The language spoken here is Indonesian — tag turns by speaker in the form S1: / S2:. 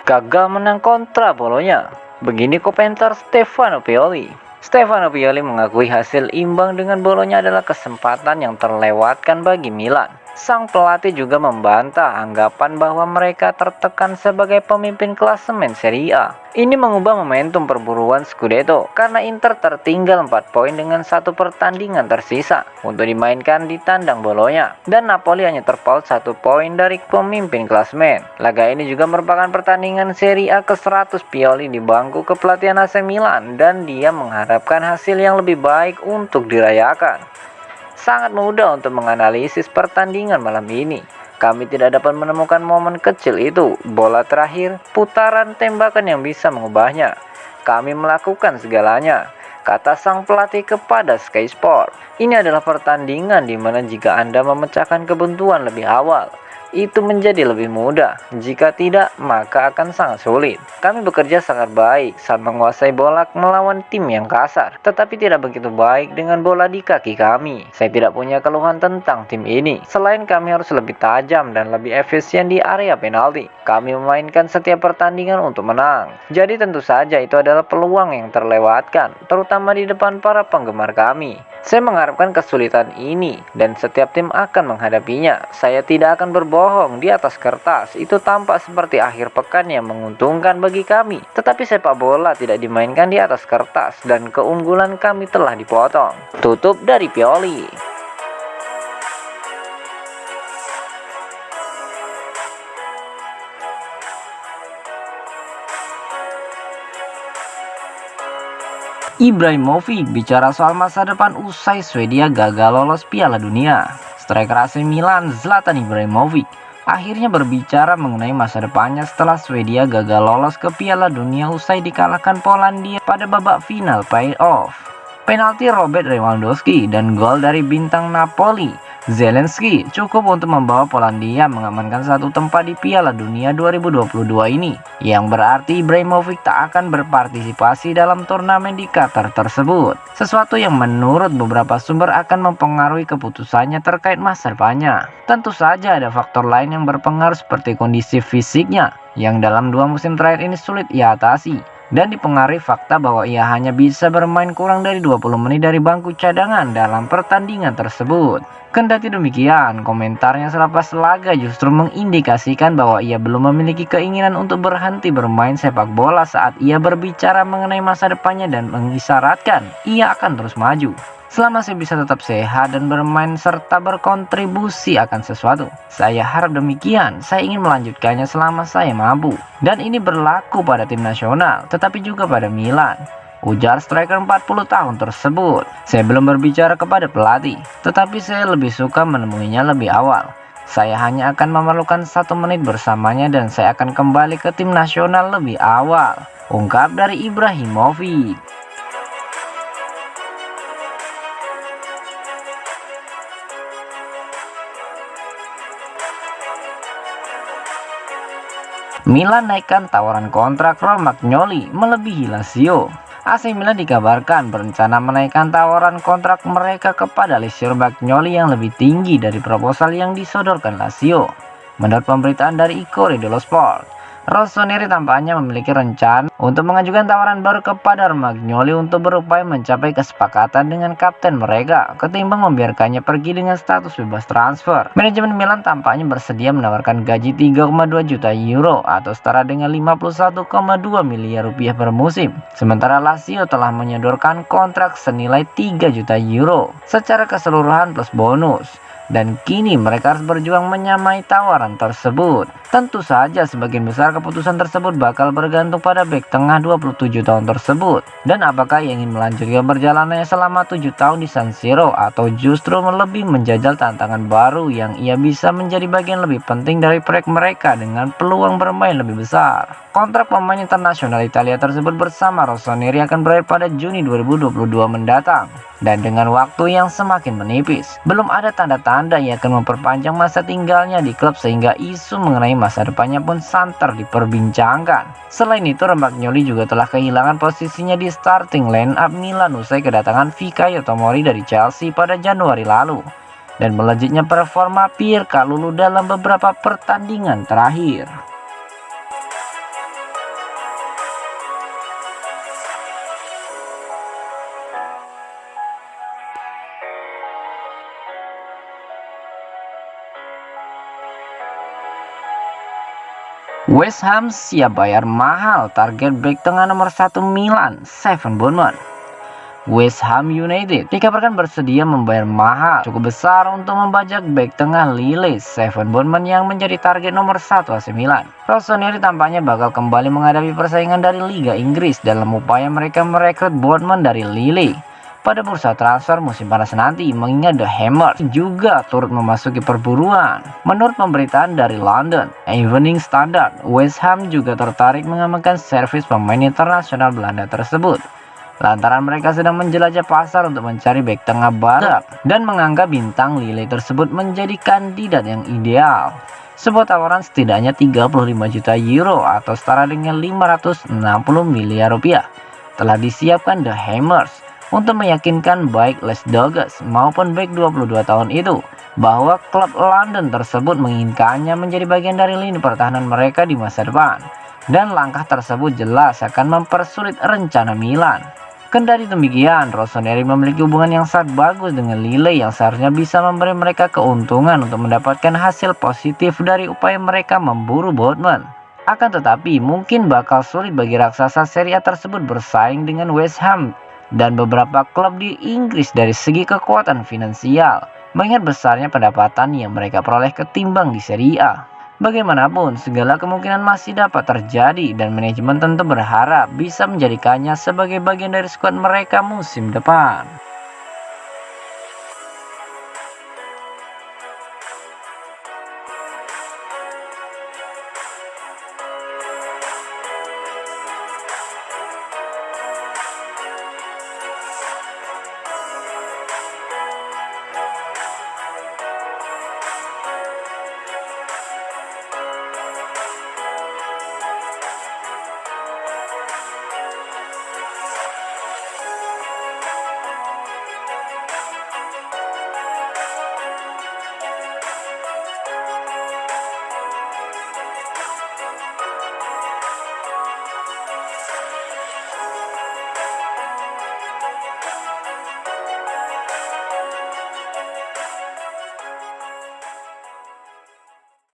S1: Gagal menang kontra Bolonya. Begini komentar Stefano Pioli. Stefano Pioli mengakui hasil imbang dengan Bolonya adalah kesempatan yang terlewatkan bagi Milan. Sang pelatih juga membantah anggapan bahwa mereka tertekan sebagai pemimpin klasemen Serie A. Ini mengubah momentum perburuan Scudetto karena Inter tertinggal 4 poin dengan 1 pertandingan tersisa untuk dimainkan di tandang Bolonya, dan Napoli hanya terpaut 1 poin dari pemimpin klasemen. Laga ini juga merupakan pertandingan Serie A ke-100 Pioli di bangku kepelatihan AC Milan, dan dia mengharapkan hasil yang lebih baik untuk dirayakan. Sangat mudah untuk menganalisis pertandingan malam ini. Kami tidak dapat menemukan momen kecil itu, bola terakhir, putaran tembakan yang bisa mengubahnya. Kami melakukan segalanya, kata sang pelatih kepada Sky Sport. Ini adalah pertandingan di mana jika Anda memecahkan kebuntuan lebih awal, itu menjadi lebih mudah. Jika tidak, maka akan sangat sulit. Kami bekerja sangat baik saat menguasai bola melawan tim yang kasar, tetapi tidak begitu baik dengan bola di kaki kami. Saya tidak punya keluhan tentang tim ini, selain kami harus lebih tajam dan lebih efisien di area penalti. Kami memainkan setiap pertandingan untuk menang, jadi tentu saja itu adalah peluang yang terlewatkan, terutama di depan para penggemar kami. Saya mengharapkan kesulitan ini, dan setiap tim akan menghadapinya. Saya tidak akan berbohong, di atas kertas itu tampak seperti akhir pekan yang menguntungkan bagi kami. Tetapi sepak bola tidak dimainkan di atas kertas, dan keunggulan kami telah dipotong. Tutup dari Pioli. Ibrahimovic bicara soal masa depan usai Swedia gagal lolos Piala Dunia. Striker AC Milan Zlatan Ibrahimovic akhirnya berbicara mengenai masa depannya setelah Swedia gagal lolos ke Piala Dunia usai dikalahkan Polandia pada babak final playoff. Penalti Robert Lewandowski dan gol dari bintang Napoli Zelensky cukup untuk membawa Polandia mengamankan 1 tempat di Piala Dunia 2022 ini, yang berarti Ibrahimovic tak akan berpartisipasi dalam turnamen di Qatar tersebut. Sesuatu yang menurut beberapa sumber akan mempengaruhi keputusannya terkait masa depannya. Tentu saja ada faktor lain yang berpengaruh seperti kondisi fisiknya, yang dalam 2 musim terakhir ini sulit ia atasi, dan dipengaruhi fakta bahwa ia hanya bisa bermain kurang dari 20 menit dari bangku cadangan dalam pertandingan tersebut. Kendati demikian, komentarnya selepas laga justru mengindikasikan bahwa ia belum memiliki keinginan untuk berhenti bermain sepak bola saat ia berbicara mengenai masa depannya dan mengisyaratkan ia akan terus maju selama saya bisa tetap sehat dan bermain serta berkontribusi akan sesuatu. Saya harap demikian. Saya ingin melanjutkannya selama saya mampu, dan ini berlaku pada tim nasional tetapi juga pada Milan, ujar striker 40 tahun tersebut. Saya belum berbicara kepada pelatih, tetapi saya lebih suka menemuinya lebih awal. Saya hanya akan memerlukan 1 menit bersamanya dan saya akan kembali ke tim nasional lebih awal, ungkap dari Ibrahimovic. Milan naikkan tawaran kontrak Romagnoli melebihi Lazio. AC Milan dikabarkan berencana menaikkan tawaran kontrak mereka kepada Alessio Romagnoli yang lebih tinggi dari proposal yang disodorkan Lazio. Menurut pemberitaan dari Corriere dello Sport, Rossoneri tampaknya memiliki rencana untuk mengajukan tawaran baru kepada Romagnoli untuk berupaya mencapai kesepakatan dengan kapten mereka ketimbang membiarkannya pergi dengan status bebas transfer. Manajemen Milan tampaknya bersedia menawarkan gaji 3,2 juta euro atau setara dengan 51,2 miliar rupiah per musim. Sementara Lazio telah menyodorkan kontrak senilai 3 juta euro secara keseluruhan plus bonus. dan kini mereka harus berjuang menyamai tawaran tersebut. Tentu saja sebagian besar keputusan tersebut bakal bergantung pada bek tengah 27 tahun tersebut, dan apakah ia ingin melanjutkan perjalanannya selama 7 tahun di San Siro atau justru lebih menjajal tantangan baru yang ia bisa menjadi bagian lebih penting dari proyek mereka dengan peluang bermain lebih besar. Kontrak pemain internasional Italia tersebut bersama Rossoneri akan berakhir pada Juni 2022 mendatang. Dan dengan waktu yang semakin menipis, belum ada tanda-tanda ia akan memperpanjang masa tinggalnya di klub sehingga isu mengenai masa depannya pun santer diperbincangkan. Selain itu, Romagnoli juga telah kehilangan posisinya di starting line up Milan usai kedatangan Fikayo Tomori dari Chelsea pada Januari lalu. Dan melejitnya performa Pierre Kalulu dalam beberapa pertandingan terakhir. West Ham siap bayar mahal target bek tengah nomor 1 Milan, Steven Botman. West Ham United dikabarkan bersedia membayar mahal cukup besar untuk membajak bek tengah Lille, Steven Botman yang menjadi target nomor 1 AC Milan. Rossoneri tampaknya bakal kembali menghadapi persaingan dari Liga Inggris dalam upaya mereka merekrut Botman dari Lille pada bursa transfer musim panas nanti, mengingat The Hammers juga turut memasuki perburuan. Menurut pemberitaan dari London Evening Standard, West Ham juga tertarik mengamankan servis pemain internasional Belanda tersebut, lantaran mereka sedang menjelajah pasar untuk mencari bek tengah baru dan menganggap bintang Lille tersebut menjadi kandidat yang ideal. Sebuah tawaran setidaknya 35 juta euro atau setara dengan 560 miliar rupiah telah disiapkan The Hammers untuk meyakinkan baik Les Doggers maupun bek 22 tahun itu bahwa klub London tersebut menginginkannya menjadi bagian dari lini pertahanan mereka di masa depan, dan langkah tersebut jelas akan mempersulit rencana Milan. Kendari demikian, Rossoneri memiliki hubungan yang sangat bagus dengan Lille yang seharusnya bisa memberi mereka keuntungan untuk mendapatkan hasil positif dari upaya mereka memburu Botman. Akan tetapi, mungkin bakal sulit bagi raksasa Serie A tersebut bersaing dengan West Ham dan beberapa klub di Inggris dari segi kekuatan finansial, mengingat besarnya pendapatan yang mereka peroleh ketimbang di Serie A. Bagaimanapun, segala kemungkinan masih dapat terjadi dan manajemen tentu berharap bisa menjadikannya sebagai bagian dari skuad mereka musim depan.